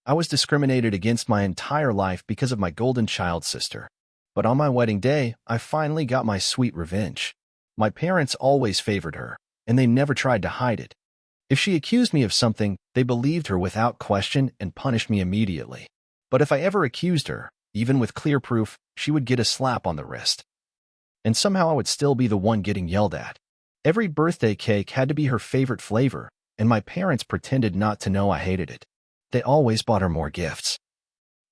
I was discriminated against my entire life because of my golden child sister. But on my wedding day, I finally got my sweet revenge. My parents always favored her, and they never tried to hide it. If she accused me of something, they believed her without question and punished me immediately. But if I ever accused her, even with clear proof, she would get a slap on the wrist. And somehow I would still be the one getting yelled at. Every birthday cake had to be her favorite flavor, and my parents pretended not to know I hated it. They always bought her more gifts.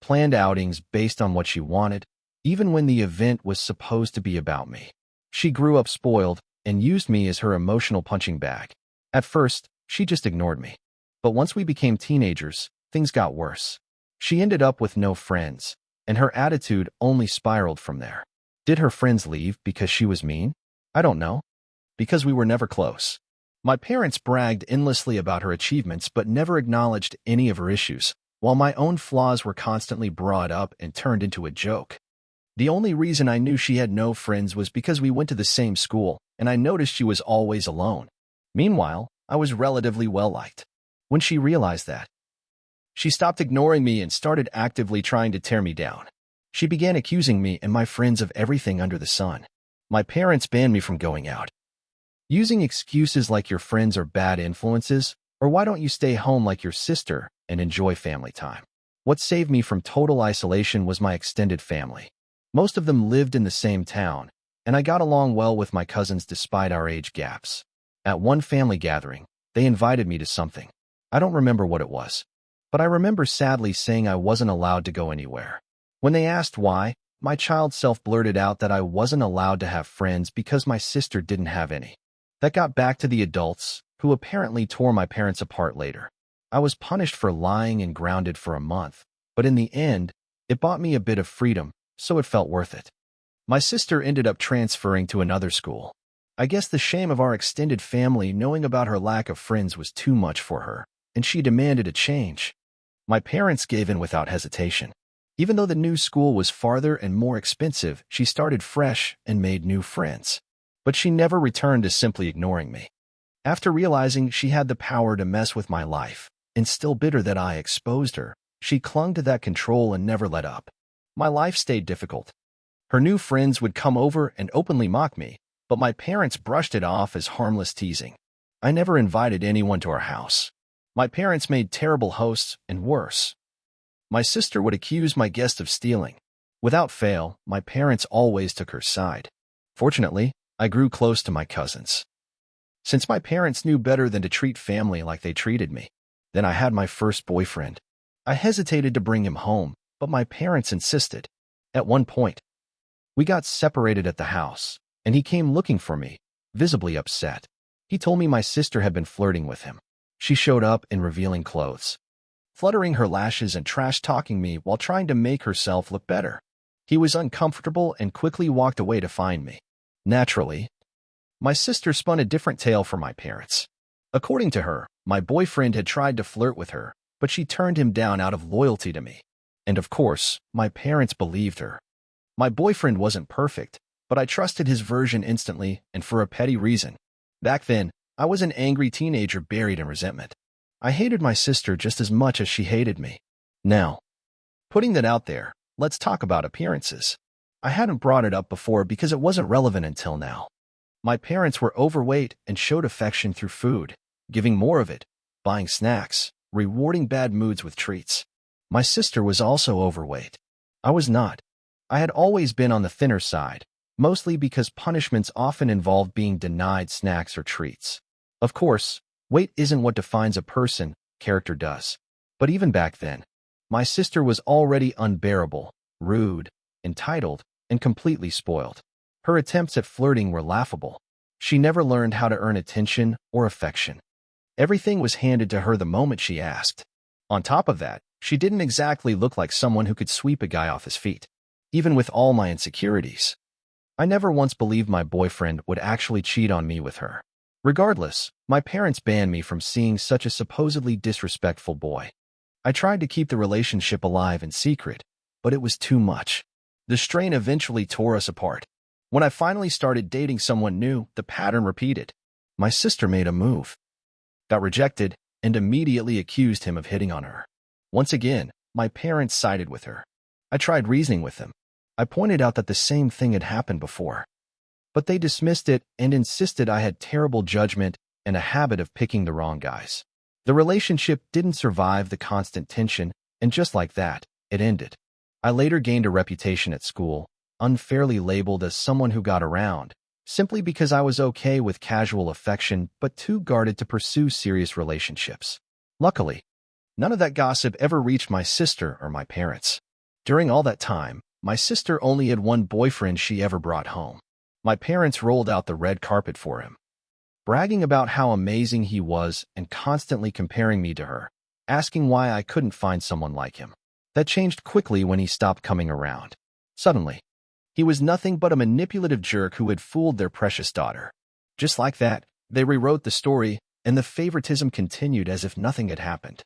Planned outings based on what she wanted, even when the event was supposed to be about me. She grew up spoiled and used me as her emotional punching bag. At first, she just ignored me. But once we became teenagers, things got worse. She ended up with no friends, and her attitude only spiraled from there. Did her friends leave because she was mean? I don't know. Because we were never close. My parents bragged endlessly about her achievements but never acknowledged any of her issues, while my own flaws were constantly brought up and turned into a joke. The only reason I knew she had no friends was because we went to the same school, and I noticed she was always alone. Meanwhile, I was relatively well-liked. When she realized that, she stopped ignoring me and started actively trying to tear me down. She began accusing me and my friends of everything under the sun. My parents banned me from going out, using excuses like your friends are bad influences, or why don't you stay home like your sister and enjoy family time. What saved me from total isolation was my extended family. Most of them lived in the same town, and I got along well with my cousins despite our age gaps. At one family gathering, they invited me to something. I don't remember what it was, but I remember sadly saying I wasn't allowed to go anywhere. When they asked why, my child self blurted out that I wasn't allowed to have friends because my sister didn't have any. That got back to the adults, who apparently tore my parents apart later. I was punished for lying and grounded for a month, but in the end, it bought me a bit of freedom, so it felt worth it. My sister ended up transferring to another school. I guess the shame of our extended family knowing about her lack of friends was too much for her, and she demanded a change. My parents gave in without hesitation. Even though the new school was farther and more expensive, she started fresh and made new friends. But she never returned to simply ignoring me. After realizing she had the power to mess with my life, and still bitter that I exposed her, she clung to that control and never let up. My life stayed difficult. Her new friends would come over and openly mock me, but my parents brushed it off as harmless teasing. I never invited anyone to our house. My parents made terrible hosts, and worse, my sister would accuse my guest of stealing. Without fail, my parents always took her side. Fortunately, I grew close to my cousins. Since my parents knew better than to treat family like they treated me, then I had my first boyfriend. I hesitated to bring him home, but my parents insisted. At one point, we got separated at the house, and he came looking for me, visibly upset. He told me my sister had been flirting with him. She showed up in revealing clothes, fluttering her lashes and trash-talking me while trying to make herself look better. He was uncomfortable and quickly walked away to find me. Naturally, my sister spun a different tale for my parents. According to her, my boyfriend had tried to flirt with her, but she turned him down out of loyalty to me. And of course, my parents believed her. My boyfriend wasn't perfect, but I trusted his version instantly and for a petty reason. Back then, I was an angry teenager buried in resentment. I hated my sister just as much as she hated me. Now, putting that out there, let's talk about appearances. I hadn't brought it up before because it wasn't relevant until now. My parents were overweight and showed affection through food, giving more of it, buying snacks, rewarding bad moods with treats. My sister was also overweight. I was not. I had always been on the thinner side, mostly because punishments often involved being denied snacks or treats. Of course, weight isn't what defines a person, character does. But even back then, my sister was already unbearable, rude, entitled, and completely spoiled. Her attempts at flirting were laughable. She never learned how to earn attention or affection. Everything was handed to her the moment she asked. On top of that, she didn't exactly look like someone who could sweep a guy off his feet. Even with all my insecurities, I never once believed my boyfriend would actually cheat on me with her. Regardless, my parents banned me from seeing such a supposedly disrespectful boy. I tried to keep the relationship alive in secret, but it was too much. The strain eventually tore us apart. When I finally started dating someone new, the pattern repeated. My sister made a move, got rejected, and immediately accused him of hitting on her. Once again, my parents sided with her. I tried reasoning with them. I pointed out that the same thing had happened before. But they dismissed it and insisted I had terrible judgment and a habit of picking the wrong guys. The relationship didn't survive the constant tension, and just like that, it ended. I later gained a reputation at school, unfairly labeled as someone who got around, simply because I was okay with casual affection but too guarded to pursue serious relationships. Luckily, none of that gossip ever reached my sister or my parents. During all that time, my sister only had one boyfriend she ever brought home. My parents rolled out the red carpet for him, bragging about how amazing he was and constantly comparing me to her, asking why I couldn't find someone like him. That changed quickly when he stopped coming around. Suddenly, he was nothing but a manipulative jerk who had fooled their precious daughter. Just like that, they rewrote the story, and the favoritism continued as if nothing had happened.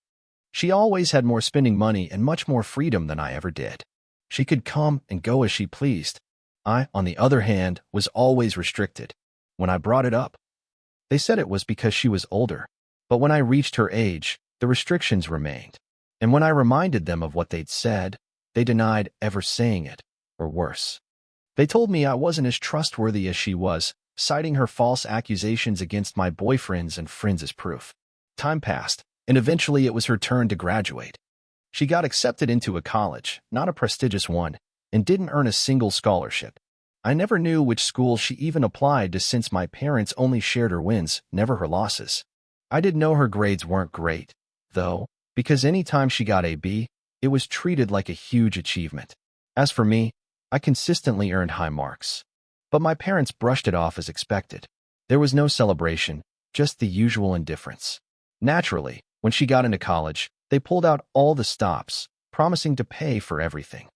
She always had more spending money and much more freedom than I ever did. She could come and go as she pleased. I, on the other hand, was always restricted. When I brought it up, they said it was because she was older. But when I reached her age, the restrictions remained. And when I reminded them of what they'd said, they denied ever saying it, or worse. They told me I wasn't as trustworthy as she was, citing her false accusations against my boyfriends and friends as proof. Time passed, and eventually it was her turn to graduate. She got accepted into a college, not a prestigious one, and didn't earn a single scholarship. I never knew which school she even applied to since my parents only shared her wins, never her losses. I did know her grades weren't great, though, because any time she got a B, it was treated like a huge achievement. As for me, I consistently earned high marks. But my parents brushed it off as expected. There was no celebration, just the usual indifference. Naturally, when she got into college, they pulled out all the stops, promising to pay for everything.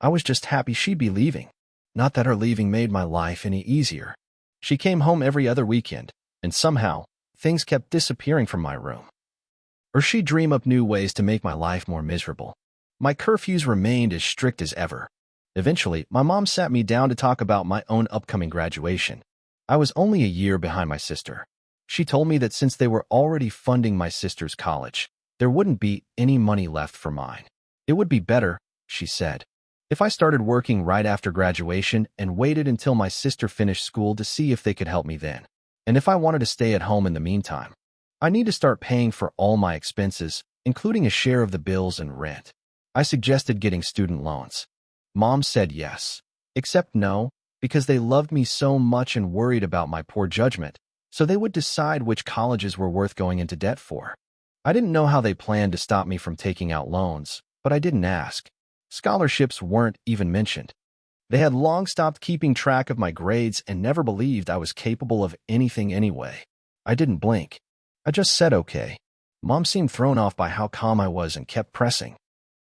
I was just happy she'd be leaving. Not that her leaving made my life any easier. She came home every other weekend, and somehow, things kept disappearing from my room. Or she'd dream up new ways to make my life more miserable. My curfews remained as strict as ever. Eventually, my mom sat me down to talk about my own upcoming graduation. I was only a year behind my sister. She told me that since they were already funding my sister's college, there wouldn't be any money left for mine. It would be better, she said, if I started working right after graduation and waited until my sister finished school to see if they could help me then. And if I wanted to stay at home in the meantime, I need to start paying for all my expenses, including a share of the bills and rent. I suggested getting student loans. Mom said yes, except no, because they loved me so much and worried about my poor judgment, so they would decide which colleges were worth going into debt for. I didn't know how they planned to stop me from taking out loans, but I didn't ask. Scholarships weren't even mentioned. They had long stopped keeping track of my grades and never believed I was capable of anything anyway. I didn't blink. I just said okay. Mom seemed thrown off by how calm I was and kept pressing.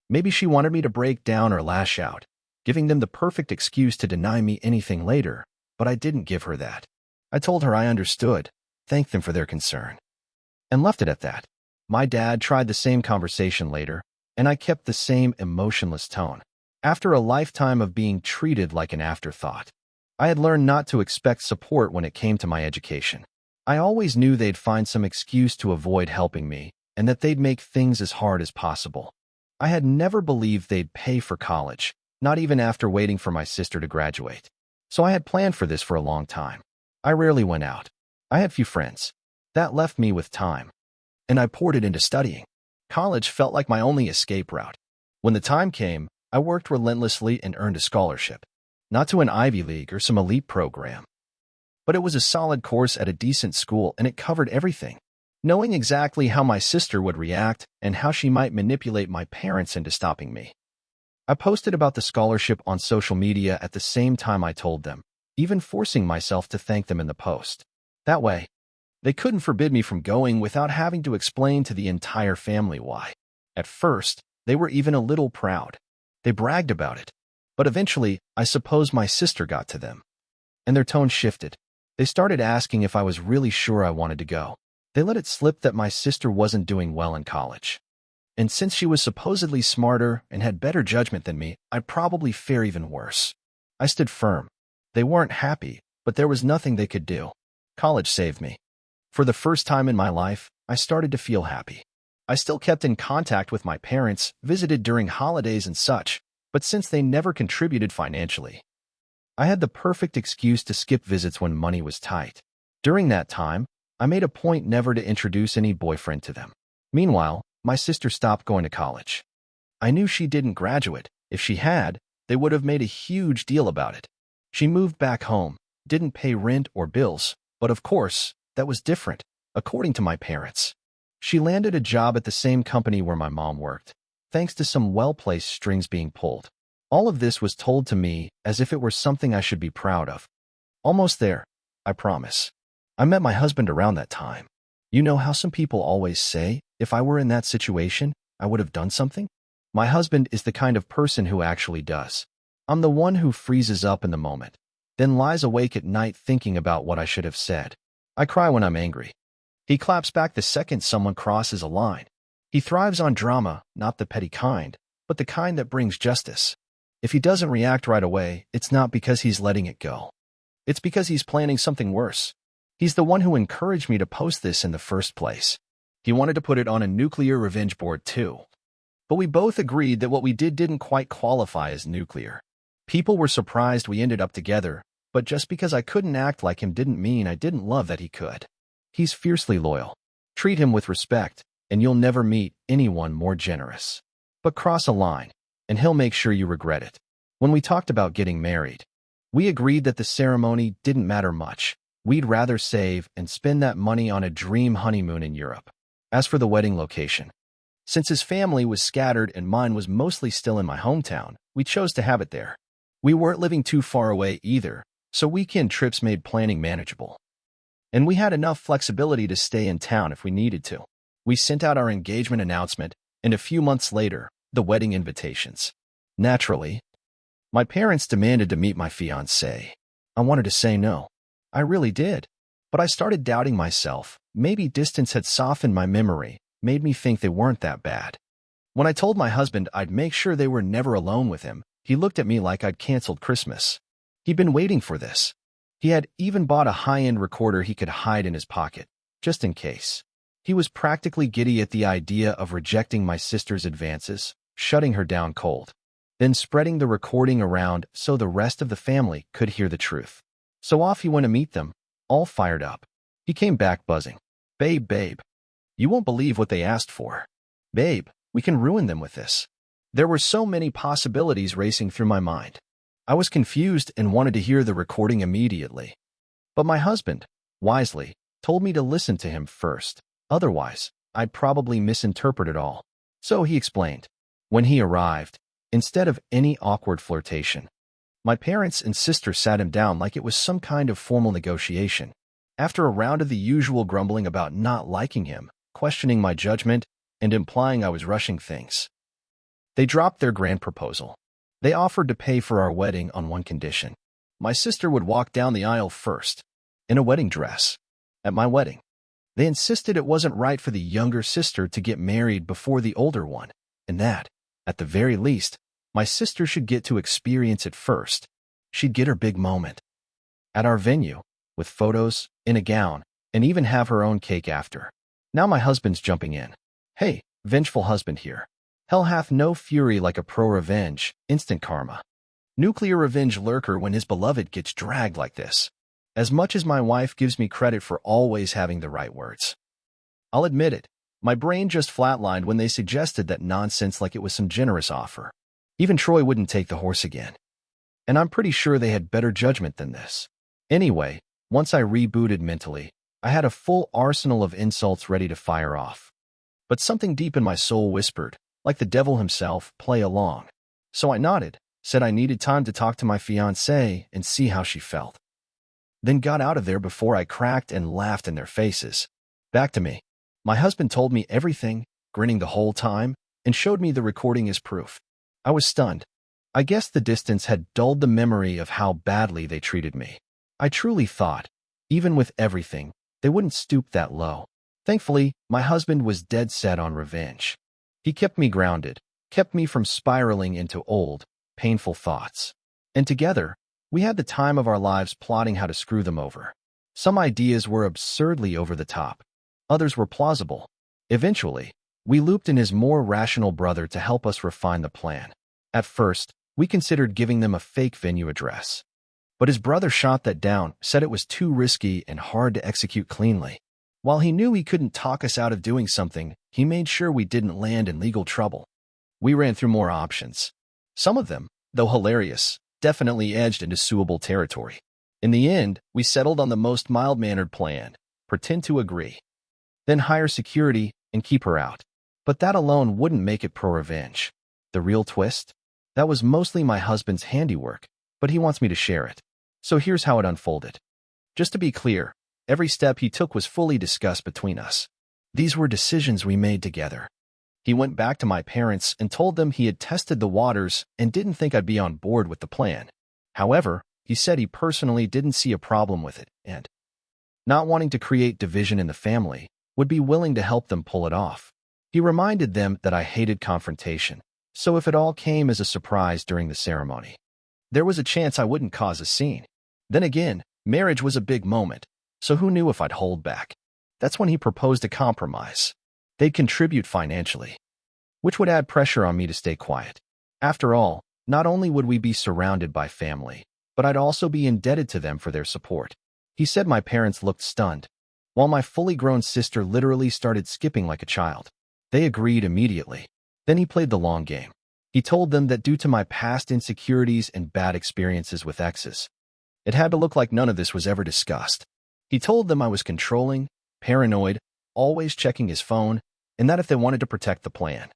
Maybe she wanted me to break down or lash out, giving them the perfect excuse to deny me anything later, but I didn't give her that. I told her I understood, thanked them for their concern, and left it at that. My dad tried the same conversation later, and I kept the same emotionless tone. After a lifetime of being treated like an afterthought, I had learned not to expect support when it came to my education. I always knew they'd find some excuse to avoid helping me, and that they'd make things as hard as possible. I had never believed they'd pay for college, not even after waiting for my sister to graduate. So I had planned for this for a long time. I rarely went out. I had few friends. That left me with time, and I poured it into studying. College felt like my only escape route. When the time came, I worked relentlessly and earned a scholarship. Not to an Ivy League or some elite program, but it was a solid course at a decent school and it covered everything. Knowing exactly how my sister would react and how she might manipulate my parents into stopping me, I posted about the scholarship on social media at the same time I told them, even forcing myself to thank them in the post. That way, they couldn't forbid me from going without having to explain to the entire family why. At first, they were even a little proud. They bragged about it. But eventually, I suppose my sister got to them, and their tone shifted. They started asking if I was really sure I wanted to go. They let it slip that my sister wasn't doing well in college. And since she was supposedly smarter and had better judgment than me, I'd probably fare even worse. I stood firm. They weren't happy, but there was nothing they could do. College saved me. For the first time in my life, I started to feel happy. I still kept in contact with my parents, visited during holidays and such, but since they never contributed financially, I had the perfect excuse to skip visits when money was tight. During that time, I made a point never to introduce any boyfriend to them. Meanwhile, my sister stopped going to college. I knew she didn't graduate. If she had, they would have made a huge deal about it. She moved back home, didn't pay rent or bills, but of course, that was different, according to my parents. She landed a job at the same company where my mom worked, thanks to some well-placed strings being pulled. All of this was told to me as if it were something I should be proud of. Almost there, I promise. I met my husband around that time. You know how some people always say, if I were in that situation, I would have done something? My husband is the kind of person who actually does. I'm the one who freezes up in the moment, then lies awake at night thinking about what I should have said. I cry when I'm angry. He claps back the second someone crosses a line. He thrives on drama, not the petty kind, but the kind that brings justice. If he doesn't react right away, it's not because he's letting it go. It's because he's planning something worse. He's the one who encouraged me to post this in the first place. He wanted to put it on a nuclear revenge board too. But we both agreed that what we did didn't quite qualify as nuclear. People were surprised we ended up together, but just because I couldn't act like him didn't mean I didn't love that he could. He's fiercely loyal. Treat him with respect, and you'll never meet anyone more generous. But cross a line, and he'll make sure you regret it. When we talked about getting married, we agreed that the ceremony didn't matter much. We'd rather save and spend that money on a dream honeymoon in Europe. As for the wedding location, since his family was scattered and mine was mostly still in my hometown, we chose to have it there. We weren't living too far away either, so weekend trips made planning manageable. And we had enough flexibility to stay in town if we needed to. We sent out our engagement announcement, and a few months later, the wedding invitations. Naturally, my parents demanded to meet my fiancée. I wanted to say no. I really did. But I started doubting myself. Maybe distance had softened my memory, made me think they weren't that bad. When I told my husband I'd make sure they were never alone with him, he looked at me like I'd canceled Christmas. He'd been waiting for this. He had even bought a high-end recorder he could hide in his pocket, just in case. He was practically giddy at the idea of rejecting my sister's advances, shutting her down cold, then spreading the recording around so the rest of the family could hear the truth. So off he went to meet them, all fired up. He came back buzzing. Babe, you won't believe what they asked for. Babe, we can ruin them with this. There were so many possibilities racing through my mind. I was confused and wanted to hear the recording immediately. But my husband, wisely, told me to listen to him first. Otherwise, I'd probably misinterpret it all. So he explained. When he arrived, instead of any awkward flirtation, my parents and sister sat him down like it was some kind of formal negotiation. After a round of the usual grumbling about not liking him, questioning my judgment, and implying I was rushing things, they dropped their grand proposal. They offered to pay for our wedding on one condition. My sister would walk down the aisle first, in a wedding dress, at my wedding. They insisted it wasn't right for the younger sister to get married before the older one, and that, at the very least, my sister should get to experience it first. She'd get her big moment. At our venue, with photos, in a gown, and even have her own cake after. Now my husband's jumping in. Hey, vengeful husband here. Hell hath no fury like a pro-revenge, instant karma. Nuclear revenge lurker when his beloved gets dragged like this. As much as my wife gives me credit for always having the right words, I'll admit it, my brain just flatlined when they suggested that nonsense like it was some generous offer. Even Troy wouldn't take the horse again. And I'm pretty sure they had better judgment than this. Anyway, once I rebooted mentally, I had a full arsenal of insults ready to fire off. But something deep in my soul whispered, like the devil himself, play along. So I nodded, said I needed time to talk to my fiancée and see how she felt. Then got out of there before I cracked and laughed in their faces. Back to me. My husband told me everything, grinning the whole time, and showed me the recording as proof. I was stunned. I guess the distance had dulled the memory of how badly they treated me. I truly thought, even with everything, they wouldn't stoop that low. Thankfully, my husband was dead set on revenge. He kept me grounded, kept me from spiraling into old, painful thoughts. And together, we had the time of our lives plotting how to screw them over. Some ideas were absurdly over the top. Others were plausible. Eventually, We looped in his more rational brother to help us refine the plan. At first, we considered giving them a fake venue address. But his brother shot that down, said it was too risky and hard to execute cleanly. While he knew he couldn't talk us out of doing something, he made sure we didn't land in legal trouble. We ran through more options. Some of them, though hilarious, definitely edged into suable territory. In the end, we settled on the most mild-mannered plan: pretend to agree, then hire security and keep her out. But that alone wouldn't make it pro-revenge. The real twist? That was mostly my husband's handiwork, but he wants me to share it. So here's how it unfolded. Just to be clear, every step he took was fully discussed between us. These were decisions we made together. He went back to my parents and told them he had tested the waters and didn't think I'd be on board with the plan. However, he said he personally didn't see a problem with it and, not wanting to create division in the family, would be willing to help them pull it off. He reminded them that I hated confrontation, so if it all came as a surprise during the ceremony, there was a chance I wouldn't cause a scene. Then again, marriage was a big moment, so who knew if I'd hold back? That's when he proposed a compromise. They'd contribute financially, which would add pressure on me to stay quiet. After all, not only would we be surrounded by family, but I'd also be indebted to them for their support. He said my parents looked stunned, while my fully grown sister literally started skipping like a child. They agreed immediately. Then he played the long game. He told them that due to my past insecurities and bad experiences with exes, it had to look like none of this was ever discussed. He told them I was controlling, paranoid, always checking his phone, and that if they wanted to protect the plan,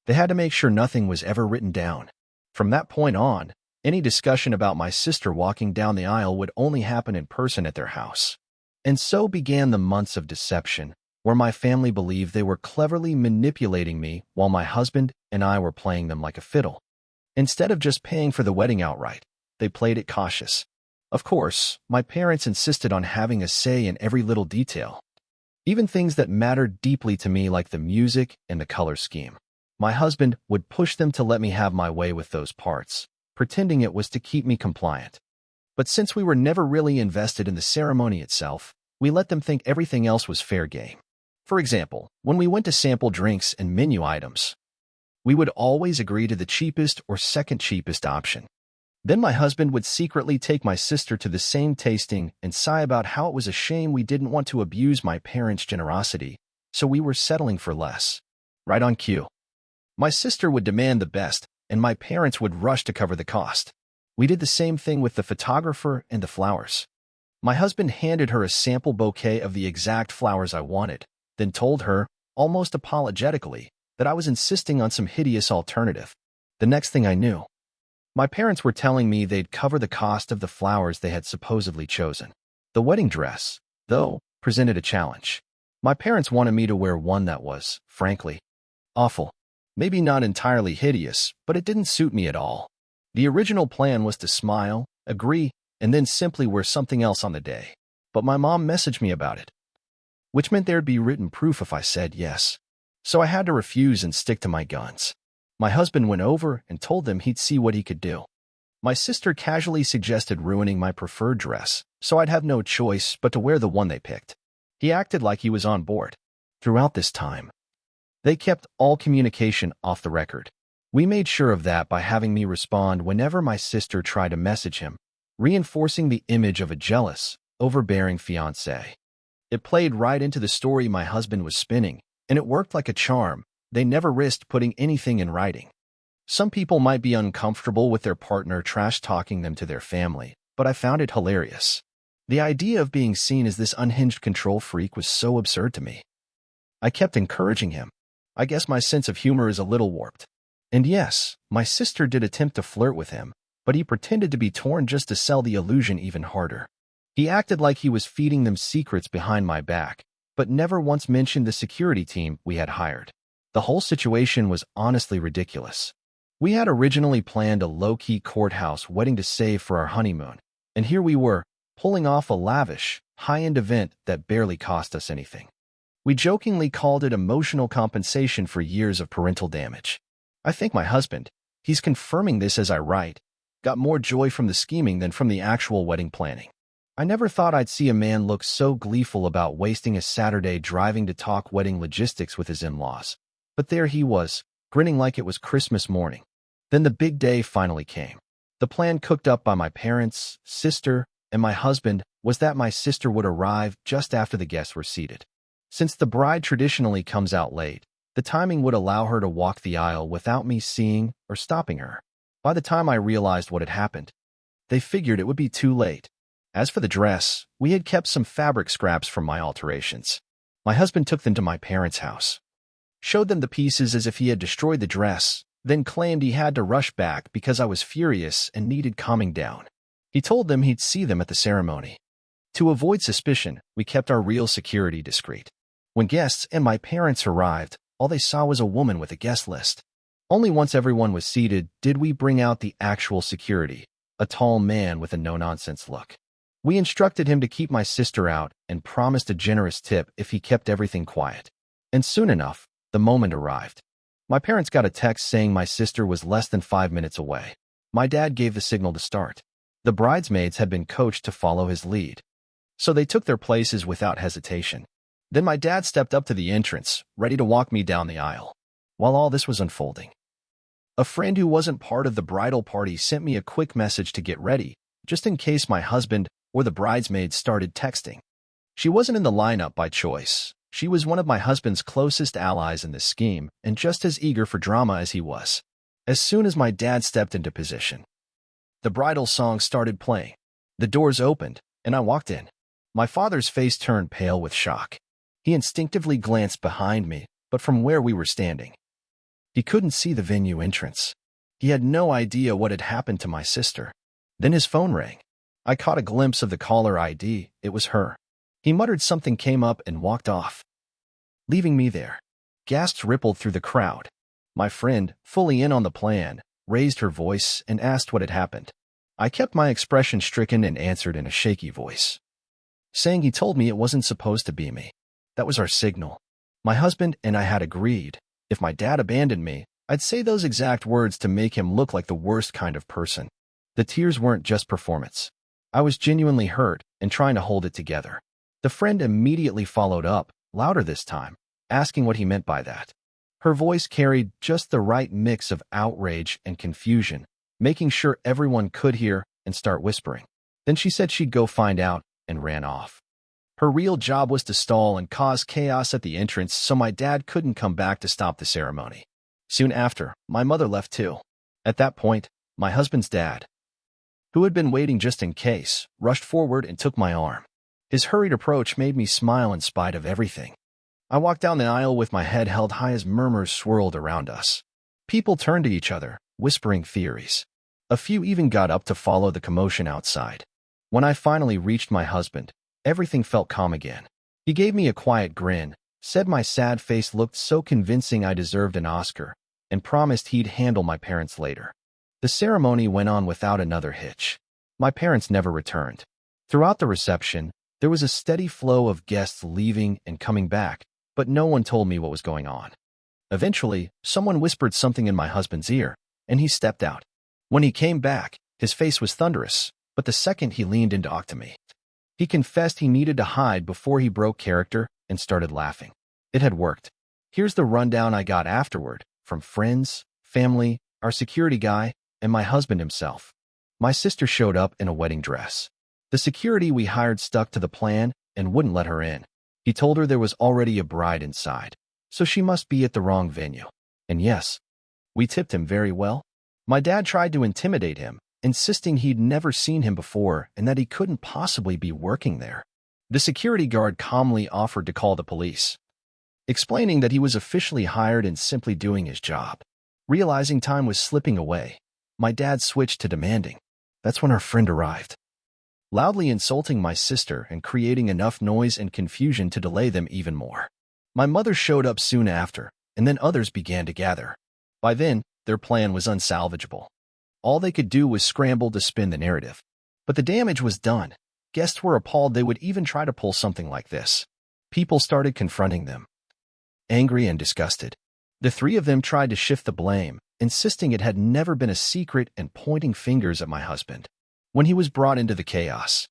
they had to make sure nothing was ever written down. From that point on, any discussion about my sister walking down the aisle would only happen in person at their house. And so began the months of deception, where my family believed they were cleverly manipulating me while my husband and I were playing them like a fiddle. Instead of just paying for the wedding outright, they played it cautious. Of course, my parents insisted on having a say in every little detail, even things that mattered deeply to me like the music and the color scheme. My husband would push them to let me have my way with those parts, pretending it was to keep me compliant. But since we were never really invested in the ceremony itself, we let them think everything else was fair game. For example, when we went to sample drinks and menu items, we would always agree to the cheapest or second cheapest option. Then my husband would secretly take my sister to the same tasting and sigh about how it was a shame we didn't want to abuse my parents' generosity, so we were settling for less. Right on cue. My sister would demand the best, and my parents would rush to cover the cost. We did the same thing with the photographer and the flowers. My husband handed her a sample bouquet of the exact flowers I wanted, then told her, almost apologetically, that I was insisting on some hideous alternative. The next thing I knew, my parents were telling me they'd cover the cost of the flowers they had supposedly chosen. The wedding dress, though, presented a challenge. My parents wanted me to wear one that was, frankly, awful. Maybe not entirely hideous, but it didn't suit me at all. The original plan was to smile, agree, and then simply wear something else on the day. But my mom messaged me about it, which meant there'd be written proof if I said yes. So I had to refuse and stick to my guns. My husband went over and told them he'd see what he could do. My sister casually suggested ruining my preferred dress, so I'd have no choice but to wear the one they picked. He acted like he was on board. Throughout this time, they kept all communication off the record. We made sure of that by having me respond whenever my sister tried to message him, reinforcing the image of a jealous, overbearing fiancé. It played right into the story my husband was spinning, and it worked like a charm. They never risked putting anything in writing. Some people might be uncomfortable with their partner trash-talking them to their family, but I found it hilarious. The idea of being seen as this unhinged control freak was so absurd to me. I kept encouraging him. I guess my sense of humor is a little warped. And yes, my sister did attempt to flirt with him, but he pretended to be torn just to sell the illusion even harder. He acted like he was feeding them secrets behind my back, but never once mentioned the security team we had hired. The whole situation was honestly ridiculous. We had originally planned a low-key courthouse wedding to save for our honeymoon, and here we were, pulling off a lavish, high-end event that barely cost us anything. We jokingly called it emotional compensation for years of parental damage. I think my husband, he's confirming this as I write, got more joy from the scheming than from the actual wedding planning. I never thought I'd see a man look so gleeful about wasting a Saturday driving to talk wedding logistics with his in-laws. But there he was, grinning like it was Christmas morning. Then the big day finally came. The plan cooked up by my parents, sister, and my husband was that my sister would arrive just after the guests were seated. Since the bride traditionally comes out late, the timing would allow her to walk the aisle without me seeing or stopping her. By the time I realized what had happened, they figured it would be too late. As for the dress, we had kept some fabric scraps from my alterations. My husband took them to my parents' house, showed them the pieces as if he had destroyed the dress, then claimed he had to rush back because I was furious and needed calming down. He told them he'd see them at the ceremony. To avoid suspicion, we kept our real security discreet. When guests and my parents arrived, all they saw was a woman with a guest list. Only once everyone was seated did we bring out the actual security, a tall man with a no-nonsense look. We instructed him to keep my sister out and promised a generous tip if he kept everything quiet. And soon enough, the moment arrived. My parents got a text saying my sister was less than 5 minutes away. My dad gave the signal to start. The bridesmaids had been coached to follow his lead, so they took their places without hesitation. Then my dad stepped up to the entrance, ready to walk me down the aisle. While all this was unfolding, a friend who wasn't part of the bridal party sent me a quick message to get ready, just in case my husband or the bridesmaids started texting. She wasn't in the lineup by choice. She was one of my husband's closest allies in this scheme and just as eager for drama as he was. As soon as my dad stepped into position, the bridal song started playing. The doors opened, and I walked in. My father's face turned pale with shock. He instinctively glanced behind me, but from where we were standing, he couldn't see the venue entrance. He had no idea what had happened to my sister. Then his phone rang. I caught a glimpse of the caller ID. It was her. He muttered something, came up, and walked off, leaving me there. Gasps rippled through the crowd. My friend, fully in on the plan, raised her voice and asked what had happened. I kept my expression stricken and answered in a shaky voice, saying he told me it wasn't supposed to be me. That was our signal. My husband and I had agreed, if my dad abandoned me, I'd say those exact words to make him look like the worst kind of person. The tears weren't just performance. I was genuinely hurt and trying to hold it together. The friend immediately followed up, louder this time, asking what he meant by that. Her voice carried just the right mix of outrage and confusion, making sure everyone could hear and start whispering. Then she said she'd go find out and ran off. Her real job was to stall and cause chaos at the entrance so my dad couldn't come back to stop the ceremony. Soon after, my mother left too. At that point, my husband's dad, who had been waiting just in case, rushed forward and took my arm. His hurried approach made me smile in spite of everything. I walked down the aisle with my head held high as murmurs swirled around us. People turned to each other, whispering theories. A few even got up to follow the commotion outside. When I finally reached my husband, everything felt calm again. He gave me a quiet grin, said my sad face looked so convincing I deserved an Oscar, and promised he'd handle my parents later. The ceremony went on without another hitch. My parents never returned. Throughout the reception, there was a steady flow of guests leaving and coming back, but no one told me what was going on. Eventually, someone whispered something in my husband's ear, and he stepped out. When he came back, his face was thunderous, but the second he leaned in to talk to me, he confessed he needed to hide before he broke character and started laughing. It had worked. Here's the rundown I got afterward, from friends, family, our security guy, and my husband himself. My sister showed up in a wedding dress. The security we hired stuck to the plan and wouldn't let her in. He told her there was already a bride inside, so she must be at the wrong venue. And yes, we tipped him very well. My dad tried to intimidate him, insisting he'd never seen him before and that he couldn't possibly be working there. The security guard calmly offered to call the police, explaining that he was officially hired and simply doing his job. Realizing time was slipping away, my dad switched to demanding. That's when our friend arrived, loudly insulting my sister and creating enough noise and confusion to delay them even more. My mother showed up soon after, and then others began to gather. By then, their plan was unsalvageable. All they could do was scramble to spin the narrative. But the damage was done. Guests were appalled they would even try to pull something like this. People started confronting them, angry and disgusted. The three of them tried to shift the blame, insisting it had never been a secret and pointing fingers at my husband. When he was brought into the chaos,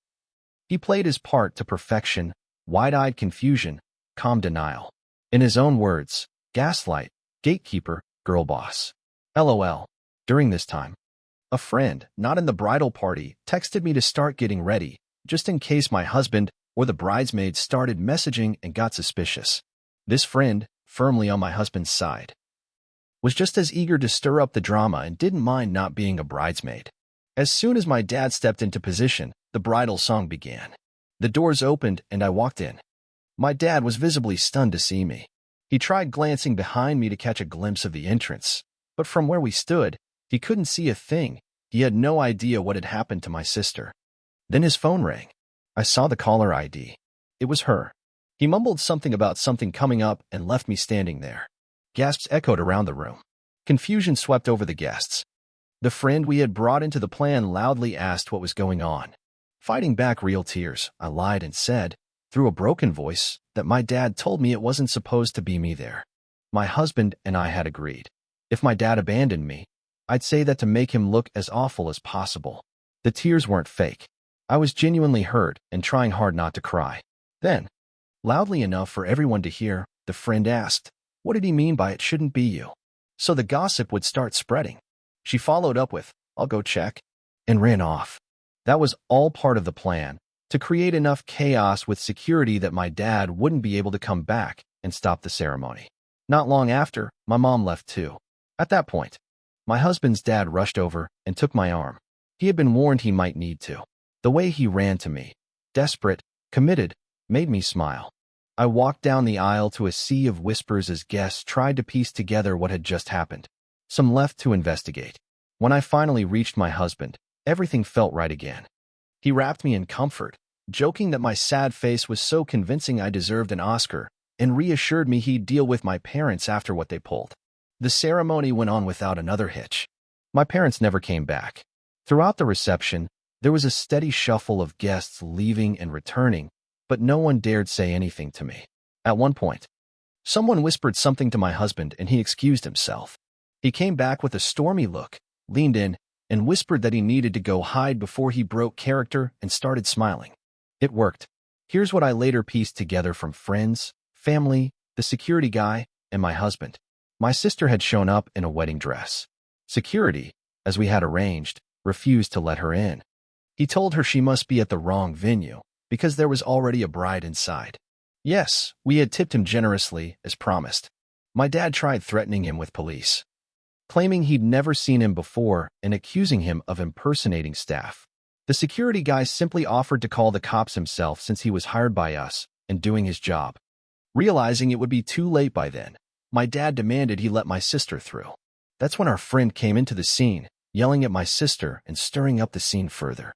he played his part to perfection, wide-eyed confusion, calm denial. In his own words, gaslight, Gatekeeper, girl boss. LOL. During this time, a friend, not in the bridal party, texted me to start getting ready, just in case my husband or the bridesmaids started messaging and got suspicious. This friend, firmly on my husband's side, was just as eager to stir up the drama and didn't mind not being a bridesmaid. As soon as my dad stepped into position, the bridal song began. The doors opened and I walked in. My dad was visibly stunned to see me. He tried glancing behind me to catch a glimpse of the entrance, but from where we stood, he couldn't see a thing. He had no idea what had happened to my sister. Then his phone rang. I saw the caller ID. It was her. He mumbled something about something coming up and left me standing there. Gasps echoed around the room. Confusion swept over the guests. The friend we had brought into the plan loudly asked what was going on. Fighting back real tears, I lied and said, through a broken voice, that my dad told me it wasn't supposed to be me there. My husband and I had agreed. If my dad abandoned me, I'd say that to make him look as awful as possible. The tears weren't fake. I was genuinely hurt and trying hard not to cry. Then, loudly enough for everyone to hear, the friend asked, "What did he mean by it shouldn't be you?" So the gossip would start spreading. She followed up with, "I'll go check," and ran off. That was all part of the plan, to create enough chaos with security that my dad wouldn't be able to come back and stop the ceremony. Not long after, my mom left too. At that point, my husband's dad rushed over and took my arm. He had been warned he might need to. The way he ran to me, desperate, committed, made me smile. I walked down the aisle to a sea of whispers as guests tried to piece together what had just happened. Some left to investigate. When I finally reached my husband, everything felt right again. He wrapped me in comfort, joking that my sad face was so convincing I deserved an Oscar, and reassured me he'd deal with my parents after what they pulled. The ceremony went on without another hitch. My parents never came back. Throughout the reception, there was a steady shuffle of guests leaving and returning, but no one dared say anything to me. At one point, someone whispered something to my husband and he excused himself. He came back with a stormy look, leaned in, and whispered that he needed to go hide before he broke character and started smiling. It worked. Here's what I later pieced together from friends, family, the security guy, and my husband. My sister had shown up in a wedding dress. Security, as we had arranged, refused to let her in. He told her she must be at the wrong venue, because there was already a bride inside. Yes, we had tipped him generously, as promised. My dad tried threatening him with police, claiming he'd never seen him before and accusing him of impersonating staff. The security guy simply offered to call the cops himself since he was hired by us and doing his job. Realizing it would be too late by then, my dad demanded he let my sister through. That's when our friend came into the scene, yelling at my sister and stirring up the scene further.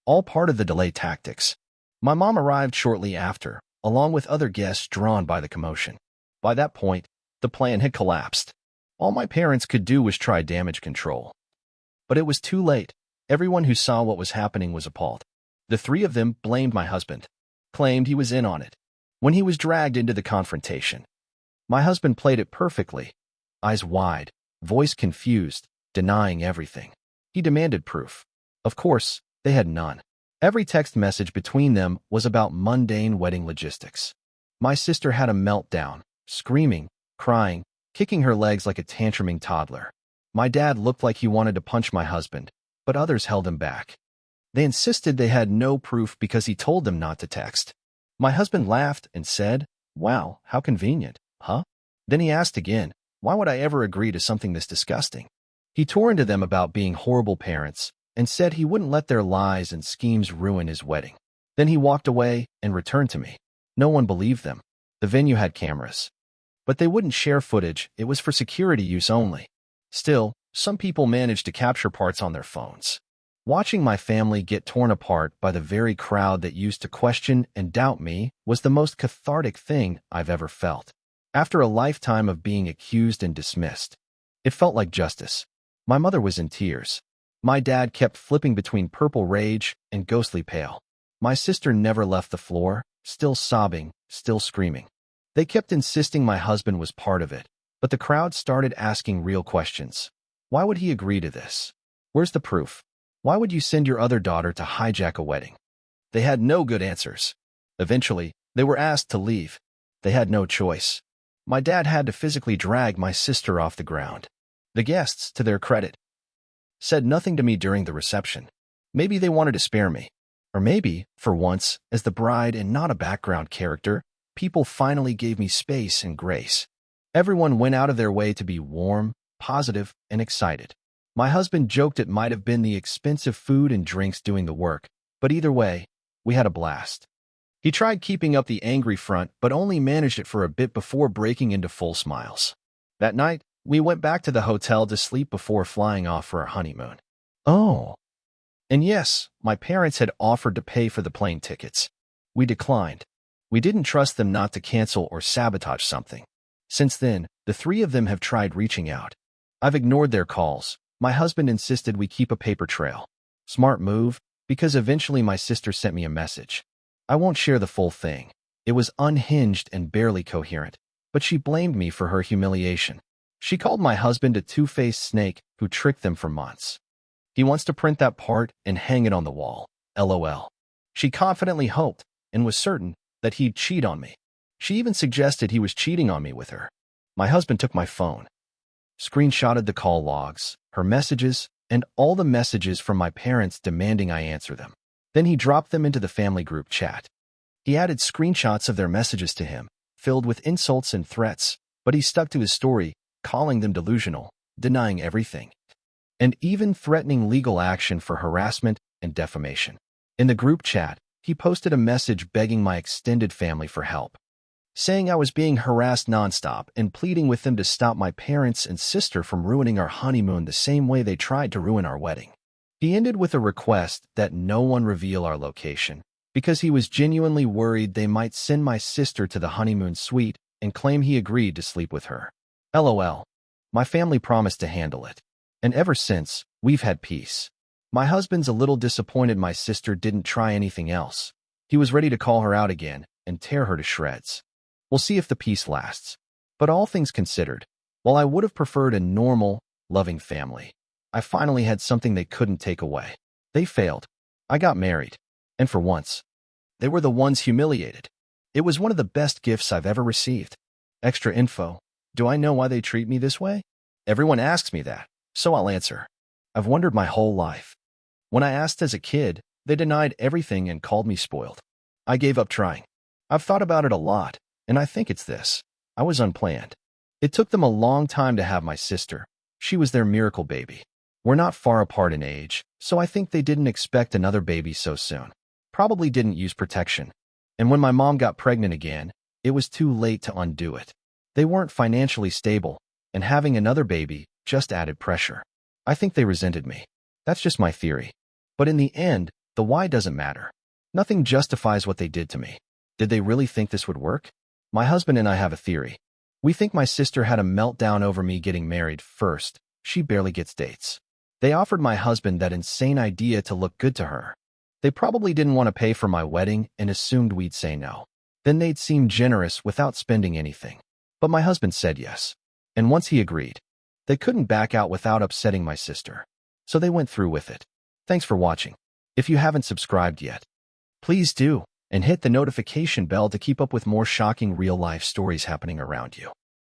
All part of the delay tactics. My mom arrived shortly after, along with other guests drawn by the commotion. By that point, the plan had collapsed. All my parents could do was try damage control. But it was too late. Everyone who saw what was happening was appalled. The three of them blamed my husband, claimed he was in on it. When he was dragged into the confrontation, my husband played it perfectly, eyes wide, voice confused, denying everything. He demanded proof. Of course, they had none. Every text message between them was about mundane wedding logistics. My sister had a meltdown, screaming, crying, kicking her legs like a tantruming toddler. My dad looked like he wanted to punch my husband, but others held him back. They insisted they had no proof because he told them not to text. My husband laughed and said, "Wow, how convenient, huh?" Then he asked again, "Why would I ever agree to something this disgusting?" He tore into them about being horrible parents and said he wouldn't let their lies and schemes ruin his wedding. Then he walked away and returned to me. No one believed them. The venue had cameras, but they wouldn't share footage. It was for security use only. Still, some people managed to capture parts on their phones. Watching my family get torn apart by the very crowd that used to question and doubt me was the most cathartic thing I've ever felt. After a lifetime of being accused and dismissed, it felt like justice. My mother was in tears. My dad kept flipping between purple rage and ghostly pale. My sister never left the floor, still sobbing, still screaming. They kept insisting my husband was part of it, but the crowd started asking real questions. Why would he agree to this? Where's the proof? Why would you send your other daughter to hijack a wedding? They had no good answers. Eventually, they were asked to leave. They had no choice. My dad had to physically drag my sister off the ground. The guests, to their credit, said nothing to me during the reception. Maybe they wanted to spare me. Or maybe, for once, as the bride and not a background character, people finally gave me space and grace. Everyone went out of their way to be warm, positive, and excited. My husband joked it might have been the expensive food and drinks doing the work, but either way, we had a blast. He tried keeping up the angry front, but only managed it for a bit before breaking into full smiles. That night, we went back to the hotel to sleep before flying off for our honeymoon. Oh. And yes, my parents had offered to pay for the plane tickets. We declined. We didn't trust them not to cancel or sabotage something. Since then, the three of them have tried reaching out. I've ignored their calls. My husband insisted we keep a paper trail. Smart move, because eventually my sister sent me a message. I won't share the full thing. It was unhinged and barely coherent, but she blamed me for her humiliation. She called my husband a two-faced snake who tricked them for months. He wants to print that part and hang it on the wall. LOL. She confidently hoped, and was certain, that he'd cheat on me. She even suggested he was cheating on me with her. My husband took my phone, screenshotted the call logs, her messages, and all the messages from my parents demanding I answer them. Then he dropped them into the family group chat. He added screenshots of their messages to him, filled with insults and threats, but he stuck to his story, calling them delusional, denying everything, and even threatening legal action for harassment and defamation. In the group chat, he posted a message begging my extended family for help, saying I was being harassed nonstop and pleading with them to stop my parents and sister from ruining our honeymoon the same way they tried to ruin our wedding. He ended with a request that no one reveal our location, because he was genuinely worried they might send my sister to the honeymoon suite and claim he agreed to sleep with her. LOL. My family promised to handle it. And ever since, we've had peace. My husband's a little disappointed my sister didn't try anything else. He was ready to call her out again and tear her to shreds. We'll see if the peace lasts. But all things considered, while I would have preferred a normal, loving family, I finally had something they couldn't take away. They failed. I got married. And for once, they were the ones humiliated. It was one of the best gifts I've ever received. Extra info. Do I know why they treat me this way? Everyone asks me that, so I'll answer. I've wondered my whole life. When I asked as a kid, they denied everything and called me spoiled. I gave up trying. I've thought about it a lot, and I think it's this. I was unplanned. It took them a long time to have my sister. She was their miracle baby. We're not far apart in age, so I think they didn't expect another baby so soon. Probably didn't use protection. And when my mom got pregnant again, it was too late to undo it. They weren't financially stable, and having another baby just added pressure. I think they resented me. That's just my theory. But in the end, the why doesn't matter. Nothing justifies what they did to me. Did they really think this would work? My husband and I have a theory. We think my sister had a meltdown over me getting married first. She barely gets dates. They offered my husband that insane idea to look good to her. They probably didn't want to pay for my wedding and assumed we'd say no. Then they'd seem generous without spending anything. But my husband said yes. And once he agreed, they couldn't back out without upsetting my sister. So they went through with it. Thanks for watching. If you haven't subscribed yet, please do, and hit the notification bell to keep up with more shocking real-life stories happening around you.